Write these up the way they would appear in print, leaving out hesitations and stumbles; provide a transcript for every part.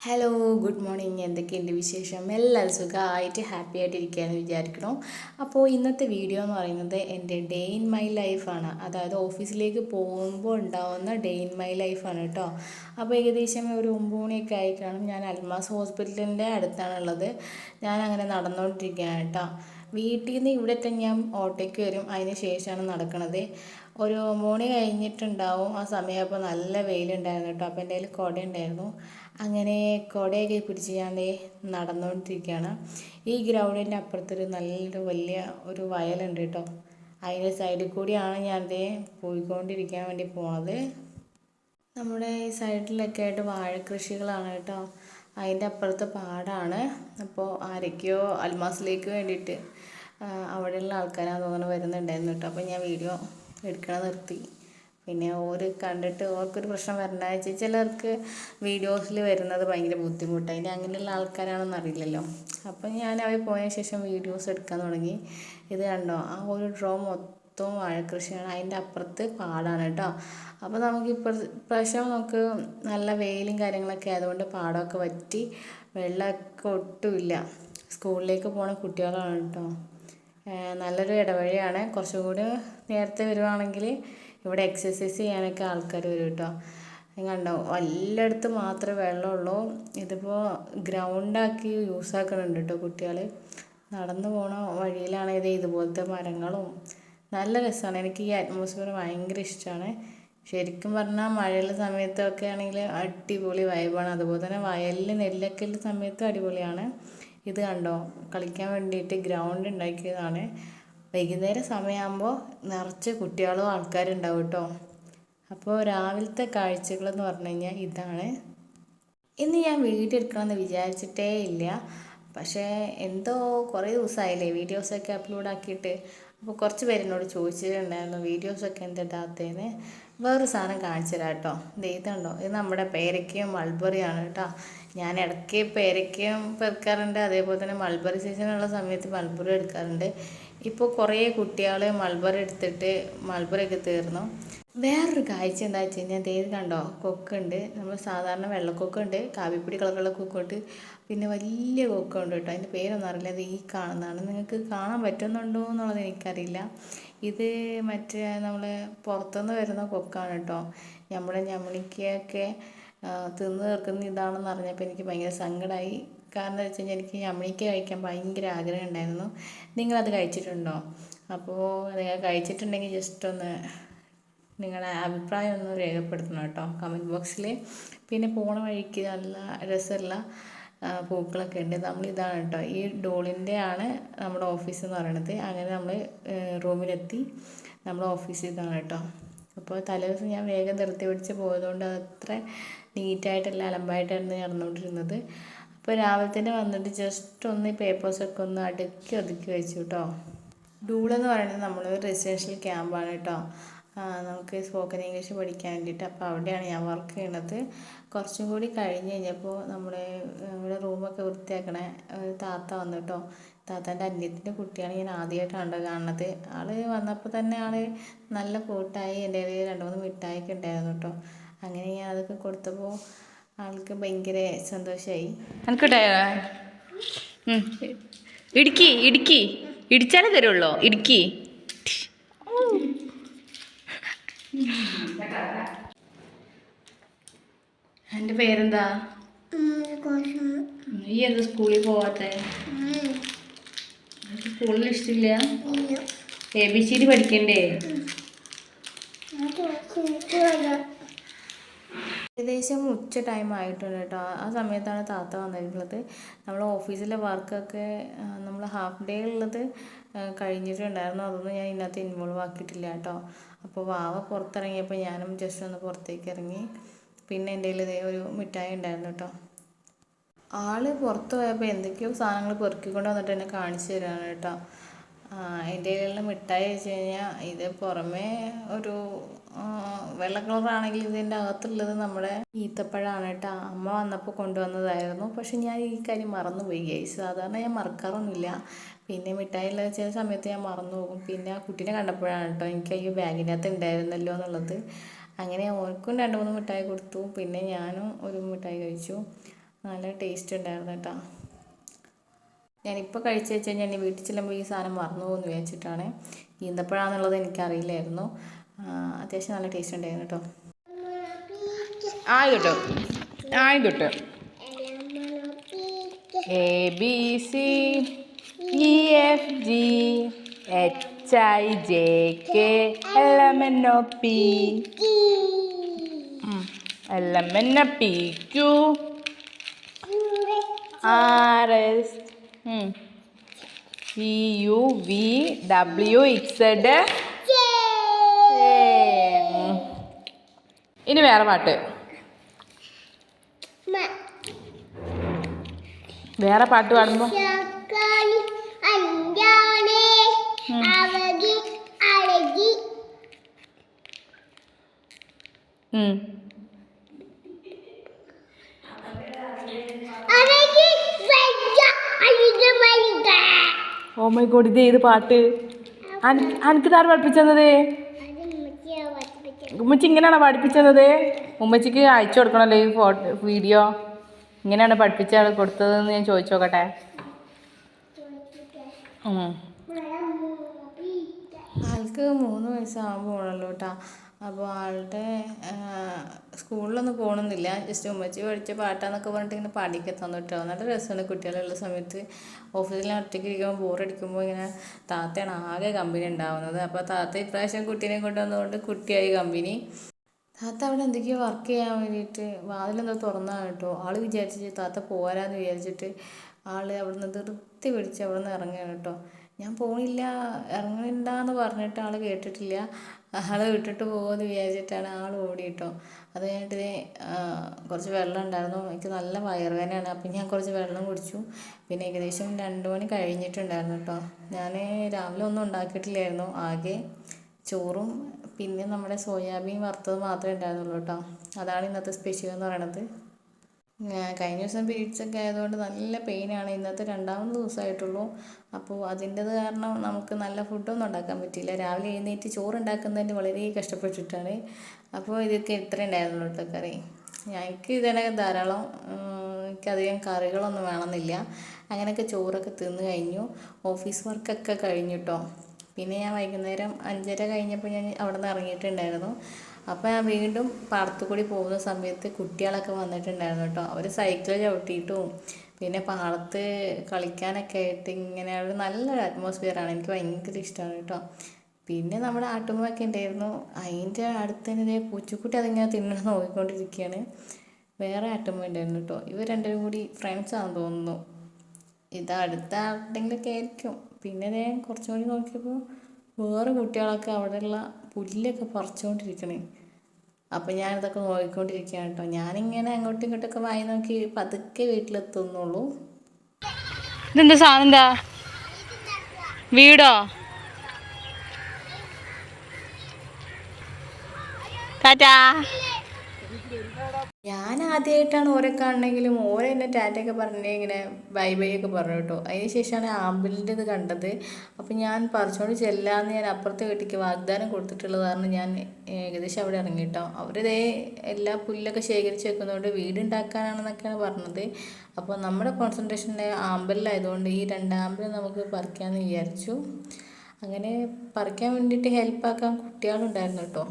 Hello, good morning. എന്തൊക്കെയുണ്ട് വിശേഷം? എല്ലാവരും സുഖമായിട്ട് ഹാപ്പി ആയിട്ടിരിക്കുകയെന്ന് വിചാരിക്കണം. അപ്പോൾ ഇന്നത്തെ വീഡിയോ എന്ന് പറയുന്നത് എൻ്റെ ഡേ ഇൻ മൈ ലൈഫാണ്. അതായത് ഓഫീസിലേക്ക് പോകുമ്പോൾ ഉണ്ടാവുന്ന ഡേ ഇൻ മൈ ലൈഫാണ് കേട്ടോ. അപ്പോൾ ഏകദേശം ഒരു 9 മണിയൊക്കെ ആയി കാണും. ഞാൻ അൽമാസ് ഹോസ്പിറ്റലിൻ്റെ അടുത്താണുള്ളത്. ഞാൻ അങ്ങനെ നടന്നുകൊണ്ടിരിക്കുകയാണ് കേട്ടോ. വീട്ടിൽ നിന്ന് ഇവിടെ തന്നെ ഞാൻ ഓട്ടോയ്ക്ക് വരും. അതിന് ശേഷമാണ് നടക്കണത്. ഒരു 9 മണി കഴിഞ്ഞിട്ടുണ്ടാവും. ആ സമയമായപ്പോൾ നല്ല വെയിലുണ്ടായിരുന്നു കേട്ടോ. അപ്പോൾ എൻ്റെ കയ്യിൽ കുട ഉണ്ടായിരുന്നു. അങ്ങനെ കുടയൊക്കെ പിടിച്ച് ഞാൻ നടന്നുകൊണ്ടിരിക്കുകയാണ്. ഈ ഗ്രൗണ്ടിൻ്റെ അപ്പുറത്തൊരു നല്ലൊരു വലിയ ഒരു വയലുണ്ട് കേട്ടോ. അതിൻ്റെ സൈഡിൽ കൂടിയാണ് ഞാൻ പോയിക്കൊണ്ടിരിക്കാൻ വേണ്ടി പോണത്. നമ്മുടെ ഈ സൈഡിലൊക്കെ ആയിട്ട് വാഴക്കൃഷികളാണ് കേട്ടോ. അതിൻ്റെ അപ്പുറത്ത് പാടാണ്. അപ്പോൾ ആരൊക്കെയോ അൽമാസിലേക്ക് വേണ്ടിയിട്ട് അവിടെയുള്ള ആൾക്കാരാണ് തോന്നുന്നു വരുന്നുണ്ടായിരുന്നു കേട്ടോ. അപ്പോൾ ഞാൻ വീഡിയോ എടുക്കണ നിർത്തി. പിന്നെ ഓര് കണ്ടിട്ട് ഓർക്കൊരു പ്രശ്നം വരണ്ടെന്ന് വെച്ചാൽ ചിലർക്ക് വീഡിയോസിൽ വരുന്നത് ഭയങ്കര ബുദ്ധിമുട്ടാണ്. ഇനി അങ്ങനെയുള്ള ആൾക്കാരാണെന്ന് അറിയില്ലല്ലോ. അപ്പം ഞാൻ അവർ പോയ ശേഷം വീഡിയോസ് എടുക്കാൻ തുടങ്ങി. ഇത് കണ്ടോ, ആ ഒരു ഡ്രോ മൊത്തം വാഴക്കൃഷിയാണ്. അതിൻ്റെ അപ്പുറത്ത് പാടാണ് കേട്ടോ. അപ്പോൾ നമുക്ക് ഇപ്രാവശ്യം നമുക്ക് നല്ല വെയിലും കാര്യങ്ങളൊക്കെ ആയതുകൊണ്ട് പാടമൊക്കെ വറ്റി വെള്ളമൊക്കെ ഒട്ടുമില്ല. സ്കൂളിലേക്ക് പോണ കുട്ടികളാണ് കേട്ടോ. നല്ലൊരു ഇടവഴിയാണ്. കുറച്ചും കൂടി നേരത്തെ വരുവാണെങ്കിൽ ഇവിടെ എക്സസൈസ് ചെയ്യാനൊക്കെ ആൾക്കാർ വരും കേട്ടോ. കണ്ടോ, എല്ലായിടത്തും മാത്രമേ വെള്ളമുള്ളൂ. ഇതിപ്പോൾ ഗ്രൗണ്ടാക്കി യൂസ് ആക്കുന്നുണ്ട് കേട്ടോ കുട്ടികൾ. നടന്നു പോണ വഴിയിലാണെങ്കിൽ ഇതുപോലത്തെ മരങ്ങളും നല്ല രസമാണ്. എനിക്ക് ഈ അറ്റ്മോസ്ഫിയർ ഭയങ്കര ഇഷ്ടമാണ്. ശരിക്കും പറഞ്ഞാൽ മഴയുള്ള സമയത്തൊക്കെ ആണെങ്കിൽ അടിപൊളി വൈബാണ്. അതുപോലെ തന്നെ വയലിൽ നെല്ലൊക്കെ സമയത്തും അടിപൊളിയാണ്. ഇത് കണ്ടോ, കളിക്കാൻ വേണ്ടിയിട്ട് ഗ്രൗണ്ട് ഉണ്ടാക്കിയതാണ്. വൈകുന്നേരം സമയമാകുമ്പോൾ നിറച്ച് കുട്ടികളും ആൾക്കാരുണ്ടാവും കേട്ടോ. അപ്പോൾ രാവിലത്തെ കാഴ്ചകളെന്ന് പറഞ്ഞു കഴിഞ്ഞാൽ ഇതാണ്. ഇന്ന് ഞാൻ വീഡിയോ എടുക്കണമെന്ന് വിചാരിച്ചിട്ടേ ഇല്ല. പക്ഷേ എന്തോ കുറേ ദിവസമായില്ലേ വീഡിയോസൊക്കെ അപ്ലോഡ് ആക്കിയിട്ട്. അപ്പോൾ കുറച്ച് പേരെന്നോട് ചോദിച്ചിട്ടുണ്ടായിരുന്നു വീഡിയോസൊക്കെ എന്താ ഇടാത്തതെന്ന്. വേറൊരു സാധനം കാണിച്ചു തരാം കേട്ടോ. ഇതുണ്ടോ, ഇത് നമ്മുടെ പേരയ്ക്കയും മൾബറിയാണ് കേട്ടോ. ഞാൻ ഇടയ്ക്ക് പേരയ്ക്കയും പെറുക്കാറുണ്ട്. അതേപോലെ തന്നെ മൾബറി സീസണുള്ള സമയത്ത് മൾബറി എടുക്കാറുണ്ട്. ഇപ്പോൾ കുറേ കുട്ടികൾ മൾബറി എടുത്തിട്ട് മൾബറിയൊക്കെ തീർന്നു. വേറൊരു കാഴ്ച എന്താ വെച്ച് കഴിഞ്ഞാൽ ഇത് കണ്ടോ, കൊക്കുണ്ട്. നമ്മൾ സാധാരണ വെള്ളക്കൊക്കുണ്ട്, കാവിപ്പൊടി കളറുള്ള കൊക്കുണ്ട്, പിന്നെ വലിയ കൊക്കുണ്ട് കേട്ടോ. അതിൻ്റെ പേരൊന്നും അറിയില്ല. അത് ഈ കാണുന്നതാണ്. നിങ്ങൾക്ക് കാണാൻ പറ്റുന്നുണ്ടോ എന്നുള്ളത് എനിക്കറിയില്ല. ഇത് മറ്റേ നമ്മൾ പുറത്തുനിന്ന് വരുന്ന കൊക്കാണ് കേട്ടോ. നമ്മുടെ ഞമ്മണിക്കൊക്കെ തിന്ന് തീർക്കുന്ന ഇതാണെന്ന് അറിഞ്ഞപ്പോൾ എനിക്ക് ഭയങ്കര സങ്കടമായി. കാരണം എന്താ വെച്ച് കഴിഞ്ഞാൽ എനിക്ക് ഞമ്മണിക്ക കഴിക്കാൻ ഭയങ്കര ആഗ്രഹം ഉണ്ടായിരുന്നു. നിങ്ങളത് കഴിച്ചിട്ടുണ്ടോ? അപ്പോൾ നിങ്ങൾ കഴിച്ചിട്ടുണ്ടെങ്കിൽ ജസ്റ്റ് ഒന്ന് നിങ്ങളുടെ അഭിപ്രായം ഒന്ന് രേഖപ്പെടുത്തണം കേട്ടോ കമൻറ്റ് ബോക്സിൽ. പിന്നെ പോണ വഴിക്ക് നല്ല രസമുള്ള പൂക്കളൊക്കെ ഉണ്ട്. നമ്മളിതാണ് കേട്ടോ, ഈ ഡോളിൻ്റെ ആണ് നമ്മുടെ ഓഫീസ് എന്ന് പറയണത്. അങ്ങനെ നമ്മൾ റൂമിലെത്തി. നമ്മുടെ ഓഫീസ് ഇതാണ് കേട്ടോ. അപ്പോൾ തലേദിവസം ഞാൻ വേഗം ധൃതി പിടിച്ച് പോയതുകൊണ്ട് അതത്ര നീറ്റായിട്ടല്ല അലമ്പായിട്ടായിരുന്നു നടന്നുകൊണ്ടിരുന്നത്. അപ്പോൾ രാവിലെ തന്നെ വന്നിട്ട് ജസ്റ്റ് ഒന്ന് ഈ പേപ്പേഴ്സൊക്കെ ഒന്ന് അടുക്കി ഒതുക്കി വെച്ചു കേട്ടോ. ഡൂളെന്ന് പറയുന്നത് നമ്മൾ റെസിഡൻഷ്യൽ ക്യാമ്പാണ് കേട്ടോ. നമുക്ക് സ്പോക്കൺ ഇംഗ്ലീഷ് പഠിക്കാൻ വേണ്ടിയിട്ട്. അപ്പോൾ അവിടെയാണ് ഞാൻ വർക്ക് ചെയ്യണത്. കുറച്ചും കൂടി കഴിഞ്ഞ് കഴിഞ്ഞപ്പോൾ നമ്മുടെ റൂമൊക്കെ വൃത്തിയാക്കണ താത്ത വന്നു കേട്ടോ. താത്താൻ്റെ അന്യത്തിൻ്റെ കുട്ടിയാണ് ഞാൻ ആദ്യമായിട്ടാണ് കാണുന്നത്. ആൾ വന്നപ്പോൾ തന്നെ ആൾ നല്ല കൂട്ടായി. എൻ്റെ കയ്യിൽ 2-3 മിഠായിയൊക്കെ ഉണ്ടായിരുന്നു കേട്ടോ. അങ്ങനെ ഞാൻ അതൊക്കെ കൊടുത്തപ്പോൾ ആൾക്ക് ഭയങ്കര സന്തോഷമായി. ഇടുക്കി ഇടുക്കി ഇടിച്ചാലേ തരുള്ളൂ. ഇടുക്കി എൻ്റെ പേരെന്താ? ഈ എന്താ സ്കൂളിൽ പോവാത്തെ? സ്കൂളിൽ ഇഷ്ടമില്ല? ABCD പഠിക്കണ്ടേ? ഏകദേശം ഉച്ച ടൈം ആയിട്ടുണ്ട് കേട്ടോ. ആ സമയത്താണ് താത്ത വന്നിട്ടുള്ളത്. നമ്മൾ ഓഫീസിലെ വർക്കൊക്കെ നമ്മൾ ഹാഫ് ഡേ ഉള്ളത് കഴിഞ്ഞിട്ടുണ്ടായിരുന്നു. അതൊന്നും ഞാൻ ഇതിനകത്ത് ഇൻവോൾവ് ആക്കിയിട്ടില്ല കേട്ടോ. അപ്പോൾ വാവ പുറത്തിറങ്ങിയപ്പോൾ ഞാനും ജസ്റ്റ് ഒന്ന് പുറത്തേക്ക് ഇറങ്ങി. പിന്നെ എൻ്റെ കയ്യിൽ ഒരു മിഠായി ഉണ്ടായിരുന്നു കേട്ടോ. ആൾ പുറത്ത് പോയപ്പോൾ എന്തൊക്കെയോ സാധനങ്ങൾ പെറുക്കിക്കൊണ്ട് വന്നിട്ട് എന്നെ കാണിച്ചു തരാണ് കേട്ടോ. എൻ്റെ കയ്യിലുള്ള മിഠായി വെച്ച് കഴിഞ്ഞാൽ ഇത് പുറമേ ഒരു വെള്ള കളറാണെങ്കിൽ ഇതിൻ്റെ അകത്തുള്ളത് നമ്മുടെ ഈത്തപ്പഴമാണ് കേട്ടോ. അമ്മ വന്നപ്പോൾ കൊണ്ടുവന്നതായിരുന്നു. പക്ഷെ ഞാൻ ഈ കാര്യം മറന്നുപോയി ഗൈസ്. സാധാരണ ഞാൻ മറക്കാറൊന്നുമില്ല. പിന്നെ മിഠായിയുള്ള ചില സമയത്ത് ഞാൻ മറന്നു പോകും. പിന്നെ ആ കുട്ടീനെ കണ്ടപ്പോഴാണ് കേട്ടോ എനിക്ക് ഈ ബാഗിനകത്ത് ഉണ്ടായിരുന്നല്ലോ എന്നുള്ളത്. അങ്ങനെ ഓർക്കും 2-3 മിഠായി കൊടുത്തു. പിന്നെ ഞാനും ഒരു മിഠായി കഴിച്ചു. നല്ല ടേസ്റ്റ് ഉണ്ടായിരുന്നു കേട്ടോ. ഞാനിപ്പോൾ കഴിച്ച് വെച്ച് കഴിഞ്ഞാൽ ഇനി വീട്ടിൽ ചെല്ലുമ്പോൾ ഈ സാധനം മറന്നു പോകുമെന്ന് വിചാരിച്ചിട്ടാണ്. ഈന്തപ്പഴമാണെന്നുള്ളത് എനിക്കറിയില്ലായിരുന്നു. അത്യാവശ്യം നല്ല ടേസ്റ്റ് ഉണ്ടായിരുന്നു കേട്ടോ. ആയിക്കോട്ടെ ABCDEFGHIJKLMNOP LMNPQ RS VUVWXZ. ഇനി വേറെ പാട്ട്. വേറെ പാട്ട് പാടുമ്പോ ഓ മൈ ഗോഡ്, ഇത് ഏത് പാട്ട്? അനക്ക് താറ് പഠിപ്പിച്ചത്? ഉമ്മച്ചി ഇങ്ങനെയാണോ പഠിപ്പിച്ചത്? ഉമ്മച്ചിക്ക് അയച്ചു കൊടുക്കണല്ലോ ഈ വീഡിയോ. ഇങ്ങനെയാണ് പഠിപ്പിച്ച കൊടുത്തതെന്ന് ഞാൻ ചോദിച്ചു നോക്കട്ടെ. ആൾക്ക് 3 വയസ്സാകുമ്പോൾ ആണല്ലോ കേട്ടോ. അപ്പോൾ ആളുടെ സ്കൂളിലൊന്നും പോകണമെന്നില്ല, ജസ്റ്റ് ഉമ്മച്ചി പഠിച്ച പാട്ടാന്നൊക്കെ പറഞ്ഞിട്ട് ഇങ്ങനെ പാടിയൊക്കെ തന്നു കേട്ടോ. നല്ല രസമാണ് കുട്ടികളുള്ള സമയത്ത്. ഓഫീസിൽ ഒറ്റയ്ക്ക് ഇരിക്കുമ്പോൾ ബോറടിക്കുമ്പോൾ ഇങ്ങനെ താത്തയാണ് ആകെ കമ്പനി ഉണ്ടാവുന്നത്. അപ്പോൾ താത്ത ഇപ്രാവശ്യം കുട്ടീനെ കൊണ്ടുവന്നതുകൊണ്ട് കുട്ടിയായി കമ്പനി. താത്ത അവിടെ എന്തൊക്കെയോ വർക്ക് ചെയ്യാൻ വേണ്ടിയിട്ട് വാതിലെന്തോ തുറന്നാണ് കേട്ടോ. ആൾ വിചാരിച്ചിട്ട് താത്ത പോരാന്ന് വിചാരിച്ചിട്ട് ആൾ അവിടെ നിന്ന് ധൃതി പിടിച്ച് അവിടെ നിന്ന് ഇറങ്ങുകയാണ് കേട്ടോ. ഞാൻ പോണില്ല, ഇറങ്ങണ്ടാന്ന് പറഞ്ഞിട്ട് ആൾ കേട്ടിട്ടില്ല. ആൾ വിട്ടിട്ട് പോകുമെന്ന് വിചാരിച്ചിട്ടാണ് ആൾ ഓടി കേട്ടോ. അത് കഴിഞ്ഞിട്ട് കുറച്ച് വെള്ളം ഉണ്ടായിരുന്നു. എനിക്ക് നല്ല വയറുവേദനയാണ്. അപ്പം ഞാൻ കുറച്ച് വെള്ളം കുടിച്ചു. പിന്നെ ഏകദേശം 2 മണി കഴിഞ്ഞിട്ടുണ്ടായിരുന്നു കേട്ടോ. ഞാൻ രാവിലെ ഒന്നും ഉണ്ടാക്കിയിട്ടില്ലായിരുന്നു. ആകെ ചോറും പിന്നെ നമ്മുടെ സോയാബീൻ വറുത്തത് മാത്രമേ ഉണ്ടായിരുന്നുള്ളൂ കേട്ടോ. അതാണ് ഇന്നത്തെ സ്പെഷ്യൽ എന്ന് പറയണത്. കഴിഞ്ഞ ദിവസം പീരീഡ്സൊക്കെ ആയതുകൊണ്ട് നല്ല പെയിനാണ്. ഇന്നത്തെ 2ാമത്തെ ദിവസമായിട്ടുള്ളൂ. അപ്പോൾ അതിൻ്റെത് കാരണം നമുക്ക് നല്ല ഫുഡൊന്നും ഉണ്ടാക്കാൻ പറ്റിയില്ല. രാവിലെ എഴുന്നേറ്റ് ചോറ് ഉണ്ടാക്കുന്നതിന് വളരെ കഷ്ടപ്പെട്ടിട്ടാണ്. അപ്പോൾ ഇതൊക്കെ ഇത്ര ഉണ്ടായിരുന്നുള്ളൂ കേട്ടോ കറി. എനിക്ക് ഇതന്നെ ധാരാളം, എനിക്കധികം കറികളൊന്നും വേണമെന്നില്ല. അങ്ങനെയൊക്കെ ചോറൊക്കെ തിന്ന് കഴിഞ്ഞു. ഓഫീസ് വർക്കൊക്കെ കഴിഞ്ഞു കേട്ടോ. പിന്നെ ഞാൻ വൈകുന്നേരം 5:30 കഴിഞ്ഞപ്പോൾ ഞാൻ അവിടെ നിന്ന് ഇറങ്ങിയിട്ടുണ്ടായിരുന്നു. അപ്പോൾ ഞാൻ വീണ്ടും പാടത്തു കൂടി പോകുന്ന സമയത്ത് കുട്ടികളൊക്കെ വന്നിട്ടുണ്ടായിരുന്നു കേട്ടോ. അവർ സൈക്കിൾ ചവിട്ടിയിട്ടും പിന്നെ പാടത്ത് കളിക്കാനൊക്കെ ആയിട്ട് ഇങ്ങനെ ഒരു നല്ലൊരു അറ്റ്മോസ്ഫിയറാണ്. എനിക്ക് ഭയങ്കര ഇഷ്ടമാണ് കേട്ടോ. പിന്നെ നമ്മുടെ ആട്ടുമ്മയൊക്കെ ഉണ്ടായിരുന്നു. അതിൻ്റെ അടുത്ത് തന്നെ പൂച്ചക്കുട്ടി അതിങ്ങനെ തിന്നണം നോക്കിക്കൊണ്ടിരിക്കുകയാണ്. വേറെ ആട്ടുമ്മ ഉണ്ടായിരുന്നു കേട്ടോ. ഇവർ രണ്ടുപേരും കൂടി ഫ്രണ്ട്സാണെന്ന് തോന്നുന്നു. ഇത് അടുത്ത ആരുടെങ്കിലൊക്കെ ആയിരിക്കും. പിന്നെ ഞാൻ കുറച്ചും കൂടി നോക്കിയപ്പോൾ വേറെ കുട്ടികളൊക്കെ അവിടെയുള്ള പുല്ലൊക്കെ പറിച്ചുകൊണ്ടിരിക്കണേ. അപ്പം ഞാനിതൊക്കെ നോക്കിക്കൊണ്ടിരിക്കുകയാണ് കേട്ടോ. ഞാനിങ്ങനെ അങ്ങോട്ടും ഇങ്ങോട്ടൊക്കെ വായി നോക്കി പതുക്കെ വീട്ടിലെത്തുന്നുള്ളൂ. ഇതെന്താ സാധനം? എന്താ വീടോ? ടാറ്റാ. ഞാൻ ആദ്യമായിട്ടാണ് ഓരെ കാണണമെങ്കിലും ഓരെ എന്നെ ടാറ്റയൊക്കെ പറഞ്ഞ് ഇങ്ങനെ ബൈ ബൈ ഒക്കെ പറഞ്ഞു കേട്ടോ. അതിന് ശേഷമാണ് ആമ്പലിൻ്റെ ഇത് കണ്ടത്. അപ്പം ഞാൻ പറിച്ചുകൊണ്ട് ചെല്ലാമെന്ന് ഞാൻ അപ്പുറത്തെ വീട്ടിലേക്ക് വാഗ്ദാനം കൊടുത്തിട്ടുള്ളത് കാരണം ഞാൻ ഏകദേശം അവിടെ ഇറങ്ങി കേട്ടോ. അവരിതേ എല്ലാ പുല്ലൊക്കെ ശേഖരിച്ച് വെക്കുന്നതുകൊണ്ട് വീടുണ്ടാക്കാനാണെന്നൊക്കെയാണ് പറഞ്ഞത്. അപ്പോൾ നമ്മുടെ കോൺസെൻട്രേഷൻ്റെ ആമ്പലിലായതുകൊണ്ട് ഈ 2 ആമ്പൽ നമുക്ക് പറിക്കാമെന്ന് വിചാരിച്ചു. അങ്ങനെ പറിക്കാൻ വേണ്ടിയിട്ട് ഹെൽപ്പാക്കാൻ കുട്ടികളുണ്ടായിരുന്നു കേട്ടോ.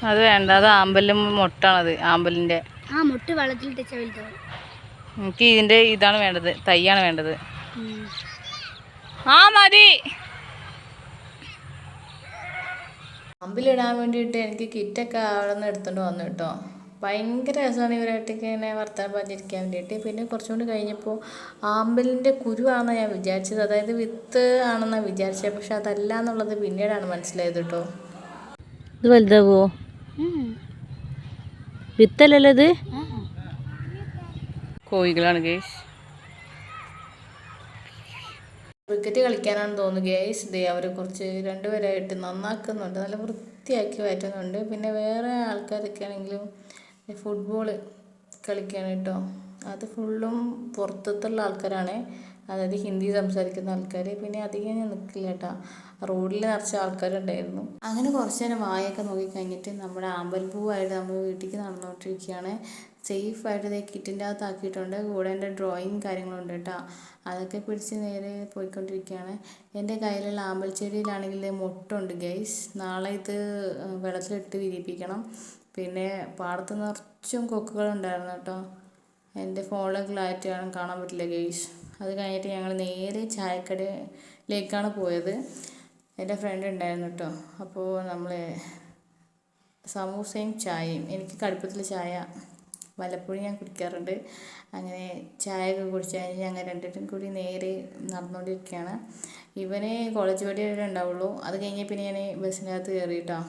അത് വേണ്ട, അത് ആമ്പലും മൊട്ടാണത്. ആമ്പലിൻ്റെ മൊട്ട് വെള്ളത്തിൽ എനിക്ക് ഇതിൻ്റെ ഇതാണ് വേണ്ടത്, തൈയാണ് വേണ്ടത്. മതി. ആമ്പലിടാൻ വേണ്ടിയിട്ട് എനിക്ക് കിറ്റൊക്കെ അവിടെ നിന്ന് എടുത്തുകൊണ്ട് വന്നു കേട്ടോ. ഭയങ്കര രസമാണ് ഇവരായിട്ടൊക്കെ ഇങ്ങനെ വർത്താനം പറഞ്ഞിരിക്കാൻ വേണ്ടിയിട്ട്. പിന്നെ കുറച്ചും കൂടി കഴിഞ്ഞപ്പോൾ ആമ്പലിൻ്റെ കുരുവാണെന്ന് ഞാൻ വിചാരിച്ചത്, അതായത് വിത്ത് ആണെന്നാണ് വിചാരിച്ചത്. പക്ഷെ അതല്ല എന്നുള്ളത് പിന്നീടാണ് മനസ്സിലായത് കേട്ടോ. ഇത് വലുതാവോ? വിത്തല്ലല്ലോ ഇത്. കോഴികളാണ് ഗൈസ്. ക്രിക്കറ്റ് കളിക്കാനാണെന്ന് തോന്നുന്നു ഗൈസ്. ദേ അവർ കുറച്ച് 2 പേരായിട്ട് നന്നാക്കുന്നുണ്ട്, നല്ല വൃത്തിയാക്കി മാറ്റുന്നുണ്ട്. പിന്നെ വേറെ ആൾക്കാരൊക്കെ ആണെങ്കിലും ഫുട്ബോൾ കളിക്കാൻ കേട്ടോ. അത് ഫുള്ളും പുറത്തുള്ള ആൾക്കാരാണ്, അതായത് ഹിന്ദി സംസാരിക്കുന്ന ആൾക്കാർ. പിന്നെ അധികം ഞാൻ നിൽക്കില്ല കേട്ടോ, റോഡിൽ നിറച്ച ആൾക്കാരുണ്ടായിരുന്നു. അങ്ങനെ കുറച്ച് നേരം വായൊക്കെ നോക്കിക്കഴിഞ്ഞിട്ട് നമ്മുടെ ആമ്പൽപ്പൂവായിട്ട് നമ്മൾ വീട്ടിലേക്ക് നടന്നുകൊണ്ടിരിക്കുകയാണ്. സേഫായിട്ട് ഇതേ കിറ്റിൻ്റെ അകത്ത് ആക്കിയിട്ടുണ്ട്. കൂടെ എൻ്റെ ഡ്രോയിങ് കാര്യങ്ങളുണ്ട് കേട്ടോ. അതൊക്കെ പിടിച്ച് നേരെ പോയിക്കൊണ്ടിരിക്കുകയാണ്. എൻ്റെ കയ്യിലുള്ള ആമ്പൽച്ചെടിയിലാണെങ്കിൽ മൊട്ടുണ്ട് ഗൈസ്. നാളെ ഇത് വെള്ളത്തിലിട്ട് വിരിയിപ്പിക്കണം. പിന്നെ പാടത്ത് നിറച്ചും കൊക്കുകളുണ്ടായിരുന്നു കേട്ടോ. എൻ്റെ ഫോണിലെ ക്ലാരിറ്റി കാണാൻ പറ്റില്ല ഗൈസ്. അത് കഴിഞ്ഞിട്ട് ഞങ്ങൾ നേരെ ചായക്കടയിലേക്കാണ് പോയത്. എൻ്റെ ഫ്രണ്ട് ഉണ്ടായിരുന്നു കേട്ടോ. അപ്പോൾ നമ്മൾ സമൂസയും ചായയും, എനിക്ക് കടുപ്പത്തിൽ ചായ വല്ലപ്പോഴും ഞാൻ കുടിക്കാറുണ്ട്. അങ്ങനെ ചായയൊക്കെ കുടിച്ച് കഴിഞ്ഞ് ഞങ്ങൾ രണ്ടുപേരും കൂടി നേരെ നടന്നുകൊണ്ടിരിക്കുകയാണ്. ഇവന് കോളേജ് വഴി വരെ ഉണ്ടാവുള്ളൂ. അത് കഴിഞ്ഞ് പിന്നെ ഞാൻ ബസ്സിനകത്ത് കയറി കേട്ടോ.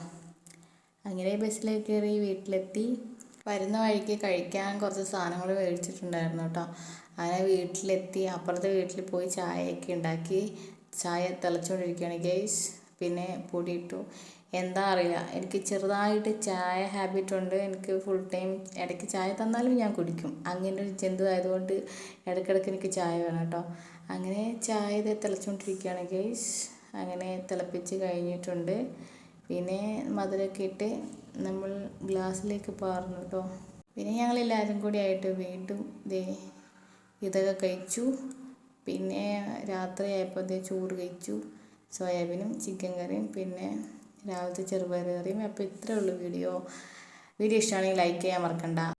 അങ്ങനെ ബസ്സിലേക്ക് കയറി വീട്ടിലെത്തി. വരുന്ന വഴിക്ക് കഴിക്കാൻ കുറച്ച് സാധനങ്ങൾ മേടിച്ചിട്ടുണ്ടായിരുന്നു കേട്ടോ. അങ്ങനെ വീട്ടിലെത്തി അപ്പുറത്തെ വീട്ടിൽ പോയി ചായയൊക്കെ ഉണ്ടാക്കി. ചായ തിളച്ചുകൊണ്ടിരിക്കുകയാണ് ഗൈസ്. പിന്നെ പൊടിയിട്ടു. എന്താ അറിയില്ല, എനിക്ക് ചെറുതായിട്ട് ചായ ഹാബിറ്റ് ഉണ്ട്. എനിക്ക് ഫുൾ ടൈം ഇടയ്ക്ക് ചായ തന്നാലും ഞാൻ കുടിക്കും. അങ്ങനെ ഒരു ജന്തു ആയതുകൊണ്ട് ഇടയ്ക്കിടയ്ക്ക് എനിക്ക് ചായ വേണം കേട്ടോ. അങ്ങനെ ചായ ഇത് തിളച്ചുകൊണ്ടിരിക്കുകയാണ് ഗൈസ്. അങ്ങനെ തിളപ്പിച്ച് കഴിഞ്ഞിട്ടുണ്ട്. പിന്നെ മധുരമൊക്കെ ഇട്ട് നമ്മൾ ഗ്ലാസ്സിലേക്ക് പാർന്നു കേട്ടോ. പിന്നെ ഞങ്ങളെല്ലാവരും കൂടി ആയിട്ട് വീണ്ടും ഇതൊക്കെ കഴിച്ചു. പിന്നെ രാത്രിയായപ്പോൾ ചോറ് കഴിച്ചു. സോയാബീനും ചിക്കൻ കറിയും പിന്നെ രാവിലത്തെ ചെറുപയർ കറിയും. അപ്പോൾ ഇത്രയേ ഉള്ളൂ വീഡിയോ. ഇഷ്ടമാണെങ്കിൽ ലൈക്ക് ചെയ്യാൻ മറക്കണ്ട.